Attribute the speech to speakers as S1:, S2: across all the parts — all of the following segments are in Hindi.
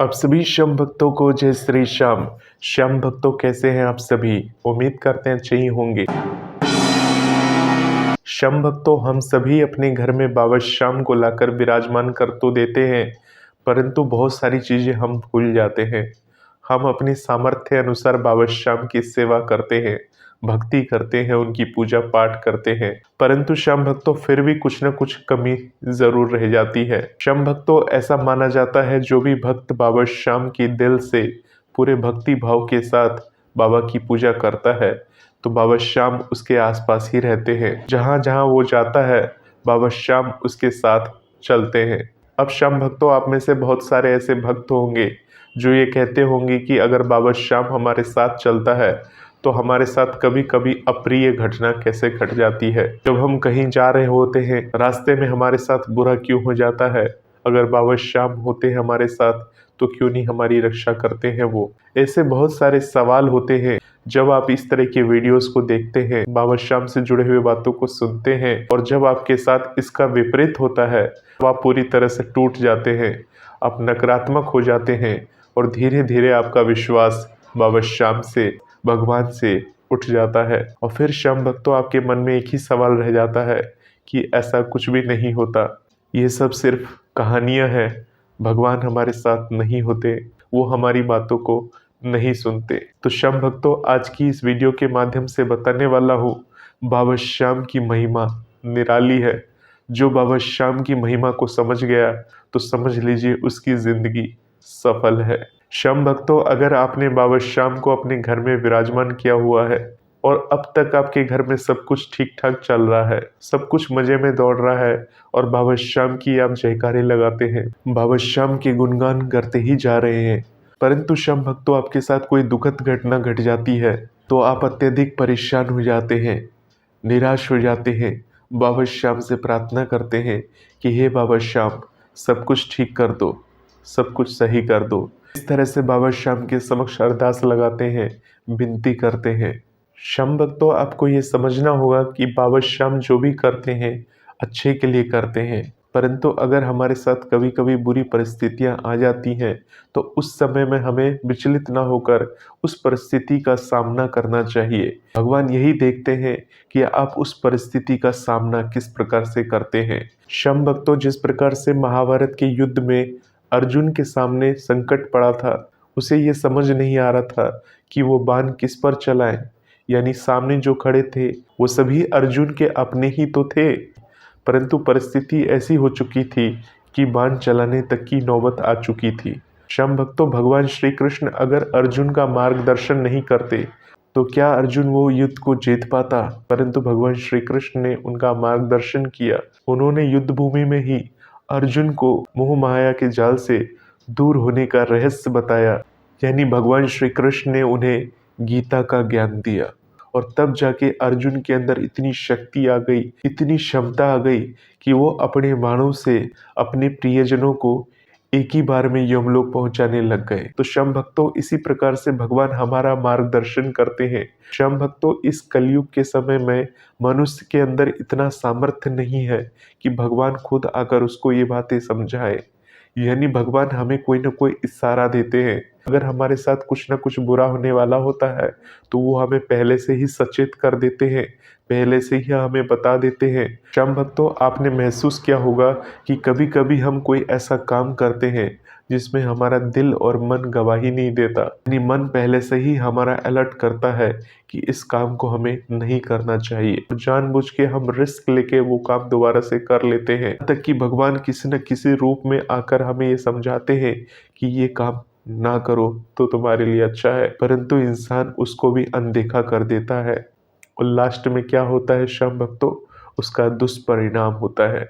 S1: आप सभी श्याम भक्तों को जय श्री श्याम। श्याम भक्तों कैसे हैं आप सभी? उम्मीद करते हैं अच्छे ही होंगे। श्याम भक्तों, हम सभी अपने घर में बाबा श्याम को लाकर विराजमान कर तो देते हैं, परंतु बहुत सारी चीजें हम भूल जाते हैं। हम अपनी सामर्थ्य अनुसार बाबा श्याम की सेवा करते हैं, भक्ति करते हैं, उनकी पूजा पाठ करते हैं, परंतु श्याम भक्तों फिर भी कुछ न कुछ कमी जरूर रह जाती है। श्याम भक्तों, ऐसा माना जाता है जो भी भक्त बाबा श्याम की दिल से पूरे भक्ति भाव के साथ बाबा की पूजा करता है तो बाबा श्याम उसके आसपास ही रहते हैं। जहां जहां वो जाता है बाबा श्याम उसके साथ चलते हैं। अब श्याम भक्तों, आप में से बहुत सारे ऐसे भक्त होंगे जो ये कहते होंगे कि अगर बाबा श्याम हमारे साथ चलता है तो हमारे साथ कभी कभी अप्रिय घटना कैसे घट जाती है। जब हम कहीं जा रहे होते हैं, रास्ते में हमारे साथ बुरा क्यों हो जाता है? अगर बाबा श्याम होते हैं हमारे साथ तो क्यों नहीं हमारी रक्षा करते हैं वो? ऐसे बहुत सारे सवाल होते हैं। जब आप इस तरह के वीडियोस को देखते हैं, बाबा श्याम से जुड़े हुए बातों को सुनते हैं और जब आपके साथ इसका विपरीत होता है तो आप पूरी तरह से टूट जाते हैं, आप नकारात्मक हो जाते हैं और धीरे धीरे आपका विश्वास बाबा श्याम से, भगवान से उठ जाता है। और फिर श्याम भक्तों, आपके मन में एक ही सवाल रह जाता है कि ऐसा कुछ भी नहीं होता, ये सब सिर्फ कहानियां हैं, भगवान हमारे साथ नहीं होते, वो हमारी बातों को नहीं सुनते। तो श्याम भक्तों, आज की इस वीडियो के माध्यम से बताने वाला हूँ बाबा श्याम की महिमा निराली है। जो बाबा श्याम की महिमा को समझ गया तो समझ लीजिए उसकी जिंदगी सफल है। श्याम भक्तों, अगर आपने बाबा श्याम को अपने घर में विराजमान किया हुआ है और अब तक आपके घर में सब कुछ ठीक ठाक चल रहा है, सब कुछ मजे में दौड़ रहा है और बाबा श्याम की आप जयकारे लगाते हैं, बाबा श्याम के गुणगान करते ही जा रहे हैं, परंतु श्याम भक्तों आपके साथ कोई दुखद घटना घट जाती है तो आप अत्यधिक परेशान हो जाते हैं, निराश हो जाते हैं, बाबा श्याम से प्रार्थना करते हैं कि हे बाबा श्याम, सब कुछ ठीक कर दो, सब कुछ सही कर दो। इस तरह से बाबा श्याम के समक्ष अरदास लगाते हैं, विनती करते हैं। श्याम भक्तों, आपको ये समझना होगा कि बाबा श्याम जो भी करते हैं अच्छे के लिए करते हैं, परंतु अगर हमारे साथ कभी कभी बुरी परिस्थितियां आ जाती हैं तो उस समय में हमें विचलित ना होकर उस परिस्थिति का सामना करना चाहिए। भगवान यही देखते हैं कि आप उस परिस्थिति का सामना किस प्रकार से करते हैं। श्याम भक्तों, जिस प्रकार से महाभारत के युद्ध में अर्जुन के सामने संकट पड़ा था, उसे ये समझ नहीं आ रहा था कि वो बाण किस पर चलाएं, यानी सामने जो खड़े थे वो सभी अर्जुन के अपने ही तो थे, परंतु परिस्थिति ऐसी हो चुकी थी कि बाण चलाने तक की नौबत आ चुकी थी। श्याम भक्तों, भगवान श्री कृष्ण अगर अर्जुन का मार्गदर्शन नहीं करते तो क्या अर्जुन वो युद्ध को जीत पाता? परंतु भगवान श्री कृष्ण ने उनका मार्गदर्शन किया। उन्होंने युद्ध भूमि में ही अर्जुन को मोह माया के जाल से दूर होने का रहस्य बताया, यानी भगवान श्री कृष्ण ने उन्हें गीता का ज्ञान दिया और तब जाके अर्जुन के अंदर इतनी शक्ति आ गई, इतनी क्षमता आ गई कि वो अपने बाणों से अपने प्रियजनों को एक ही बार में यमलोक पहुंचाने लग गए। तो श्याम भक्तों, इसी प्रकार से भगवान हमारा मार्गदर्शन करते हैं। श्याम भक्तों, इस कलयुग के समय में मनुष्य के अंदर इतना सामर्थ्य नहीं है कि भगवान खुद आकर उसको ये बातें समझाए, यानी भगवान हमें कोई ना कोई इशारा देते हैं। अगर हमारे साथ कुछ ना कुछ बुरा होने वाला होता है तो वो हमें पहले से ही सचेत कर देते हैं, पहले से ही हमें बता देते हैं। श्याम भक्तों, आपने महसूस किया होगा कि कभी कभी हम कोई ऐसा काम करते हैं जिसमें हमारा दिल और मन गवाही नहीं देता, यानी मन पहले से ही हमारा अलर्ट करता है कि इस काम को हमें नहीं करना चाहिए। जानबूझ के हम रिस्क लेके वो काम दोबारा से कर लेते हैं, तक कि भगवान किसी न किसी रूप में आकर हमें ये समझाते हैं कि ये काम ना करो तो तुम्हारे लिए अच्छा है, परंतु इंसान उसको भी अनदेखा कर देता है और लास्ट में क्या होता है श्याम भक्तों, उसका दुष्परिणाम होता है।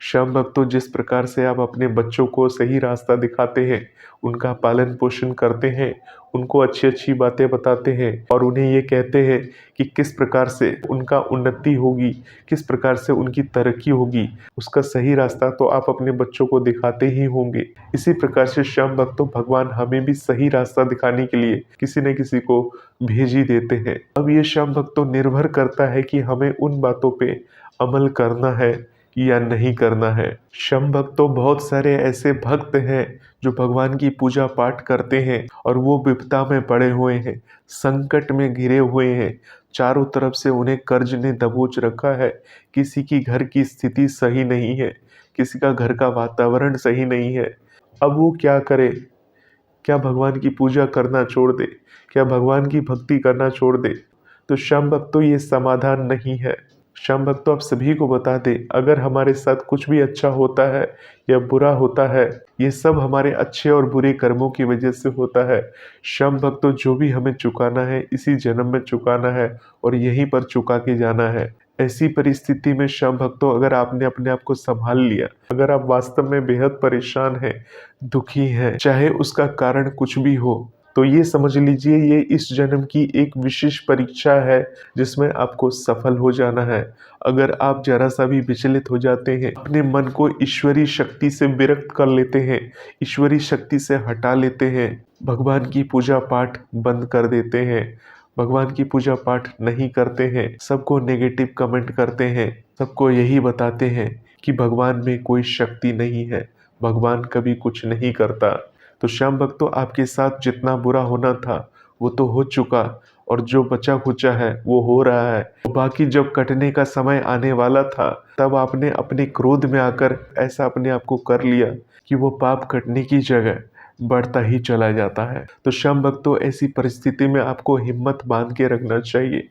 S1: श्याम भक्तों, जिस प्रकार से आप अपने बच्चों को सही रास्ता दिखाते हैं, उनका पालन पोषण करते हैं, उनको अच्छी अच्छी बातें बताते हैं और उन्हें ये कहते हैं कि किस प्रकार से उनका उन्नति होगी, किस प्रकार से उनकी तरक्की होगी, उसका सही रास्ता तो आप अपने बच्चों को दिखाते ही होंगे। इसी प्रकार से श्याम भक्तों, भगवान हमें भी सही रास्ता दिखाने के लिए किसी न किसी को भेज ही देते हैं। अब ये श्याम भक्तों निर्भर करता है कि हमें उन बातों पे अमल करना है या नहीं करना है। शम भक्तों, बहुत सारे ऐसे भक्त हैं जो भगवान की पूजा पाठ करते हैं और वो विपदा में पड़े हुए हैं, संकट में घिरे हुए हैं, चारों तरफ से उन्हें कर्ज ने दबोच रखा है। किसी की घर की स्थिति सही नहीं है, किसी का घर का वातावरण सही नहीं है। अब वो क्या करे? क्या भगवान की पूजा करना छोड़ दे? क्या भगवान की भक्ति करना छोड़ दे? तो शम भक्तों, ये समाधान नहीं है। शम भक्तों, आप सभी को बता दें, अगर हमारे साथ कुछ भी अच्छा होता है या बुरा होता है, ये सब हमारे अच्छे और बुरे कर्मों की वजह से होता है। शम भक्तों, जो भी हमें चुकाना है इसी जन्म में चुकाना है और यहीं पर चुका के जाना है। ऐसी परिस्थिति में शम भक्तों, अगर आपने अपने आप को संभाल लिया, अगर आप वास्तव में बेहद परेशान हैं, दुखी हैं, चाहे उसका कारण कुछ भी हो, तो ये समझ लीजिए ये इस जन्म की एक विशेष परीक्षा है जिसमें आपको सफल हो जाना है। अगर आप जरा सा भी विचलित हो जाते हैं, अपने मन को ईश्वरीय शक्ति से विरक्त कर लेते हैं, ईश्वरीय शक्ति से हटा लेते हैं, भगवान की पूजा पाठ बंद कर देते हैं, भगवान की पूजा पाठ नहीं करते हैं, सबको नेगेटिव कमेंट करते हैं, सबको यही बताते हैं कि भगवान में कोई शक्ति नहीं है, भगवान कभी कुछ नहीं करता, तो श्याम भक्तों, आपके साथ जितना बुरा होना था वो तो हो चुका और जो बचा खुचा है वो हो रहा है। बाकी जब कटने का समय आने वाला था, तब आपने अपने क्रोध में आकर ऐसा अपने आप को कर लिया कि वो पाप कटने की जगह बढ़ता ही चला जाता है। तो श्याम भक्तों, ऐसी परिस्थिति में आपको हिम्मत बांध के रखना चाहिए।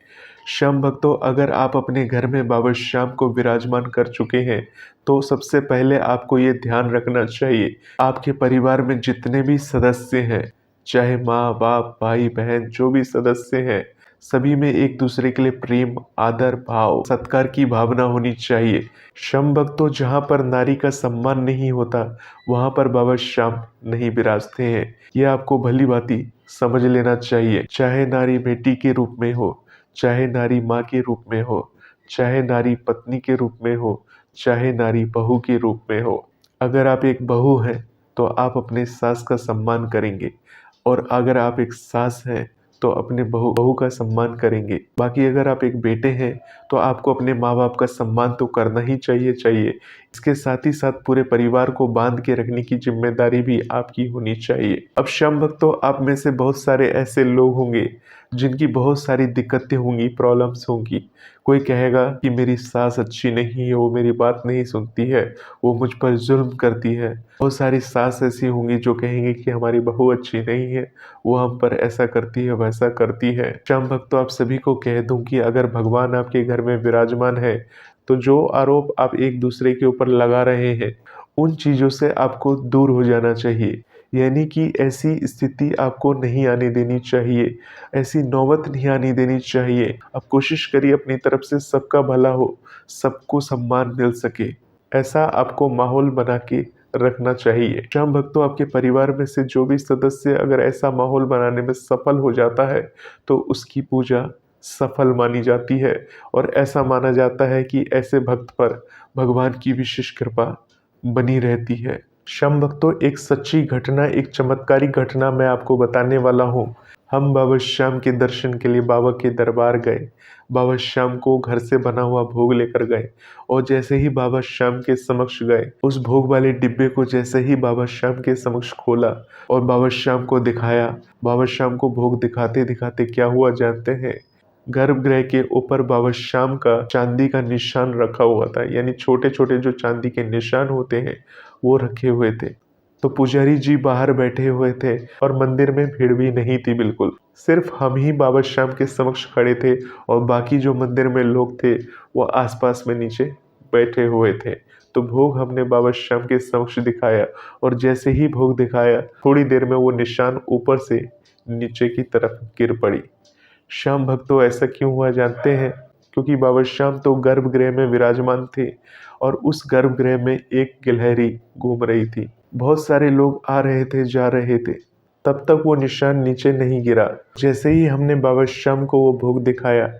S1: श्याम भक्तों, अगर आप अपने घर में बाबा श्याम को विराजमान कर चुके हैं, तो सबसे पहले आपको ये ध्यान रखना चाहिए, आपके परिवार में जितने भी सदस्य हैं, चाहे माँ बाप भाई बहन जो भी सदस्य हैं, सभी में एक दूसरे के लिए प्रेम आदर भाव सत्कार की भावना होनी चाहिए। श्याम भक्तों, जहाँ पर नारी का सम्मान नहीं होता वहाँ पर बाबा श्याम नहीं विराजते हैं। ये आपको भली भांति समझ लेना चाहिए। चाहे नारी बेटी के रूप में हो, चाहे नारी माँ के रूप में हो, चाहे नारी पत्नी के रूप में हो, चाहे नारी बहू के रूप में हो। अगर आप एक बहू हैं तो आप अपने सास का सम्मान करेंगे, और अगर आप एक सास हैं तो अपने बहू का सम्मान करेंगे। बाकी अगर आप एक बेटे हैं तो आपको अपने माँ बाप का सम्मान तो करना ही चाहिए। इसके साथ ही साथ पूरे परिवार को बांध के रखने की जिम्मेदारी भी आपकी होनी चाहिए। अब श्याम भक्तों, आप में से बहुत सारे ऐसे लोग होंगे जिनकी बहुत सारी दिक्कतें होंगी, प्रॉब्लम्स होंगी। कोई कहेगा कि मेरी सास अच्छी नहीं है, वो मेरी बात नहीं सुनती है, वो मुझ पर जुल्म करती है। बहुत सारी सास ऐसी होंगी जो कहेंगी कि हमारी बहू अच्छी नहीं है, वो हम पर ऐसा करती है वैसा करती है। श्याम भक्तों, आप सभी को कह दूं कि अगर भगवान आपके घर में विराजमान है तो जो आरोप आप एक दूसरे के ऊपर लगा रहे हैं, उन चीज़ों से आपको दूर हो जाना चाहिए। यानी कि ऐसी स्थिति आपको नहीं आने देनी चाहिए, ऐसी नौबत नहीं आने देनी चाहिए। आप कोशिश करिए अपनी तरफ से सबका भला हो, सबको सम्मान मिल सके, ऐसा आपको माहौल बना के रखना चाहिए। श्याम भक्तों, आपके परिवार में से जो भी सदस्य अगर ऐसा माहौल बनाने में सफल हो जाता है तो उसकी पूजा सफल मानी जाती है, और ऐसा माना जाता है कि ऐसे भक्त पर भगवान की विशेष कृपा बनी रहती है। श्याम भक्तों, एक सच्ची घटना, एक चमत्कारिक घटना मैं आपको बताने वाला हूँ। हम बाबा श्याम के दर्शन के लिए बाबा के दरबार गए। बाबा श्याम को घर से बना हुआ भोग लेकर गए, और जैसे ही बाबा श्याम के समक्ष गए, उस भोग वाले डिब्बे को जैसे ही बाबा श्याम के समक्ष खोला और बाबा श्याम को दिखाया, बाबा श्याम को भोग दिखाते दिखाते क्या हुआ जानते हैं? गर्भगृह के ऊपर बाबा श्याम का चांदी का निशान रखा हुआ था, यानी छोटे छोटे जो चांदी के निशान होते हैं वो रखे हुए थे। तो पुजारी जी बाहर बैठे हुए थे और मंदिर में भीड़ भी नहीं थी बिल्कुल। सिर्फ हम ही बाबा श्याम के समक्ष खड़े थे और बाकी जो मंदिर में लोग थे वो आसपास में नीचे बैठे हुए थे। तो भोग हमने बाबा श्याम के समक्ष दिखाया, और जैसे ही भोग दिखाया थोड़ी देर में वो निशान ऊपर से नीचे की तरफ गिर पड़ी। श्याम भक्तों, ऐसा क्यों हुआ जानते हैं? क्योंकि बाबा श्याम तो गर्भगृह में विराजमान थे और उस गर्भगृह में एक गिलहरी घूम रही थी। बहुत सारे लोग आ रहे थे जा रहे थे, तब तक वो निशान नीचे नहीं गिरा। जैसे ही हमने बाबा श्याम को वो भोग दिखाया,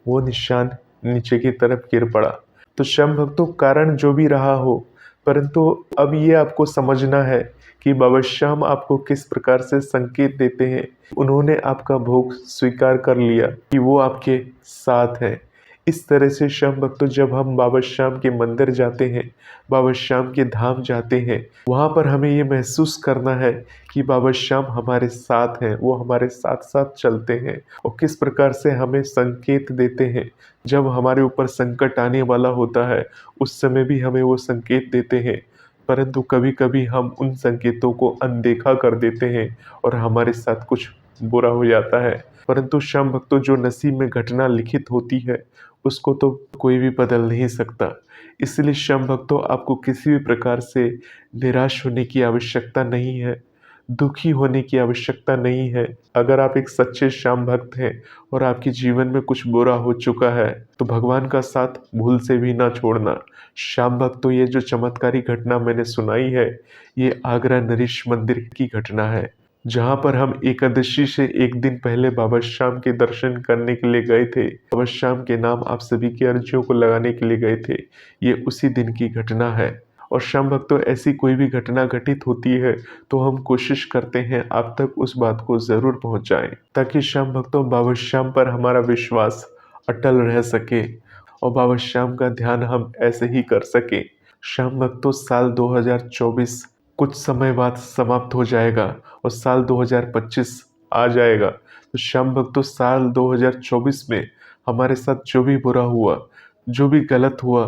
S1: वो निशान नीचे की तरफ गिर पड़ा। तो श्याम भक्तों, कारण जो भी रहा हो, परंतु अब ये आपको समझना है कि बाबा श्याम आपको किस प्रकार से संकेत देते हैं। उन्होंने आपका भोग स्वीकार कर लिया कि वो आपके साथ है। इस तरह से श्याम भक्तों जब हम बाबा श्याम के मंदिर जाते हैं, बाबा श्याम के धाम जाते हैं, वहाँ पर हमें ये महसूस करना है कि बाबा श्याम हमारे साथ हैं, वो हमारे साथ साथ चलते हैं और किस प्रकार से हमें संकेत देते हैं। जब हमारे ऊपर संकट आने वाला होता है, उस समय भी हमें वो संकेत देते हैं, परंतु कभी कभी हम उन संकेतों को अनदेखा कर देते हैं और हमारे साथ कुछ बुरा हो जाता है। परंतु श्याम भक्तों जो नसीब में घटना लिखित होती है, उसको तो कोई भी बदल नहीं सकता। इसलिए श्याम भक्तों आपको किसी भी प्रकार से निराश होने की आवश्यकता नहीं है, दुखी होने की आवश्यकता नहीं है। अगर आप एक सच्चे श्याम भक्त हैं और आपके जीवन में कुछ बुरा हो चुका है, तो भगवान का साथ भूल से भी ना छोड़ना। श्याम भक्तों ये जो चमत्कारी घटना मैंने सुनाई है, ये आगरा नरेश मंदिर की घटना है, जहाँ पर हम एकादशी से एक दिन पहले बाबा श्याम के दर्शन करने के लिए गए थे। बाबा श्याम के नाम आप सभी की अर्जियों को लगाने के लिए गए थे। ये उसी दिन की घटना है। और श्याम भक्तों ऐसी कोई भी घटना घटित होती है तो हम कोशिश करते हैं आप तक उस बात को ज़रूर पहुंचाएं, ताकि श्याम भक्तों बाबा श्याम पर हमारा विश्वास अटल रह सके और बाबा श्याम का ध्यान हम ऐसे ही कर सकें। श्याम भक्तों साल 2024 कुछ समय बाद समाप्त हो जाएगा और साल 2025 आ जाएगा। तो श्याम भक्तों साल 2024 में हमारे साथ जो भी बुरा हुआ, जो भी गलत हुआ,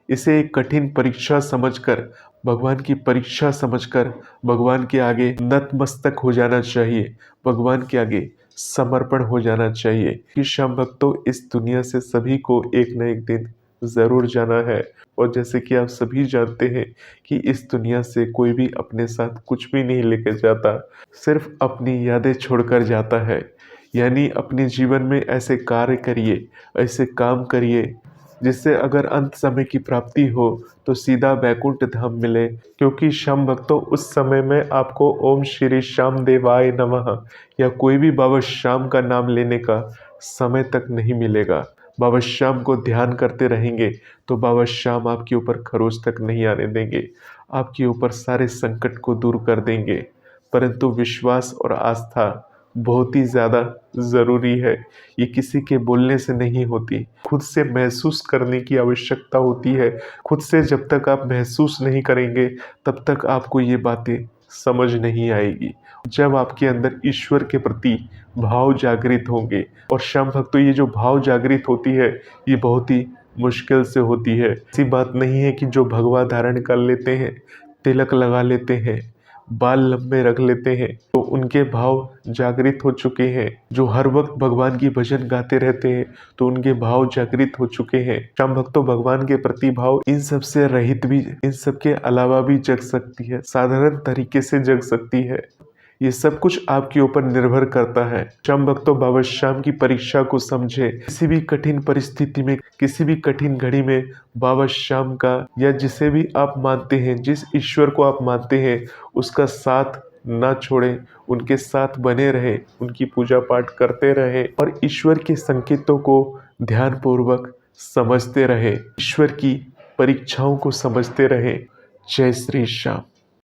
S1: इसे एक कठिन परीक्षा समझकर, भगवान की परीक्षा समझकर भगवान के आगे नतमस्तक हो जाना चाहिए, भगवान के आगे समर्पण हो जाना चाहिए कि श्याम भक्तों इस दुनिया से सभी को एक न एक दिन ज़रूर जाना है। और जैसे कि आप सभी जानते हैं कि इस दुनिया से कोई भी अपने साथ कुछ भी नहीं लेकर जाता, सिर्फ अपनी यादें छोड़कर जाता है। यानी अपने जीवन में ऐसे कार्य करिए, ऐसे काम करिए जिससे अगर अंत समय की प्राप्ति हो तो सीधा बैकुंठ धाम मिले। क्योंकि श्याम भक्तों उस समय में आपको ओम श्री श्याम देवाय नमः या कोई भी बाबा श्याम का नाम लेने का समय तक नहीं मिलेगा। बाबा श्याम को ध्यान करते रहेंगे तो बाबा श्याम आपके ऊपर खरोच तक नहीं आने देंगे, आपके ऊपर सारे संकट को दूर कर देंगे। परंतु विश्वास और आस्था बहुत ही ज़्यादा ज़रूरी है। ये किसी के बोलने से नहीं होती, खुद से महसूस करने की आवश्यकता होती है। खुद से जब तक आप महसूस नहीं करेंगे तब तक आपको ये बातें समझ नहीं आएगी। जब आपके अंदर ईश्वर के प्रति भाव जागृत होंगे, और श्याम भक्तों ये जो भाव जागृत होती है ये बहुत ही मुश्किल से होती है। ऐसी बात नहीं है कि जो भगवा धारण कर लेते हैं, तिलक लगा लेते हैं, बाल लंबे रख लेते हैं तो उनके भाव जागृत हो चुके हैं। जो हर वक्त भगवान की भजन गाते रहते हैं तो उनके भाव जागृत हो चुके हैं। श्याम भक्तों भगवान के प्रति भाव इन सब से रहित भी, इन सब के अलावा भी जग सकती है, साधारण तरीके से जग सकती है। ये सब कुछ आपके ऊपर निर्भर करता है। श्याम भक्तों बाबा श्याम की परीक्षा को समझे। किसी भी कठिन परिस्थिति में, किसी भी कठिन घड़ी में बाबा श्याम का या जिसे भी आप मानते हैं, जिस ईश्वर को आप मानते हैं, उसका साथ ना छोड़ें, उनके साथ बने रहें, उनकी पूजा पाठ करते रहें और ईश्वर के संकेतों को ध्यानपूर्वक समझते रहें, ईश्वर की परीक्षाओं को समझते रहें। जय श्री श्याम।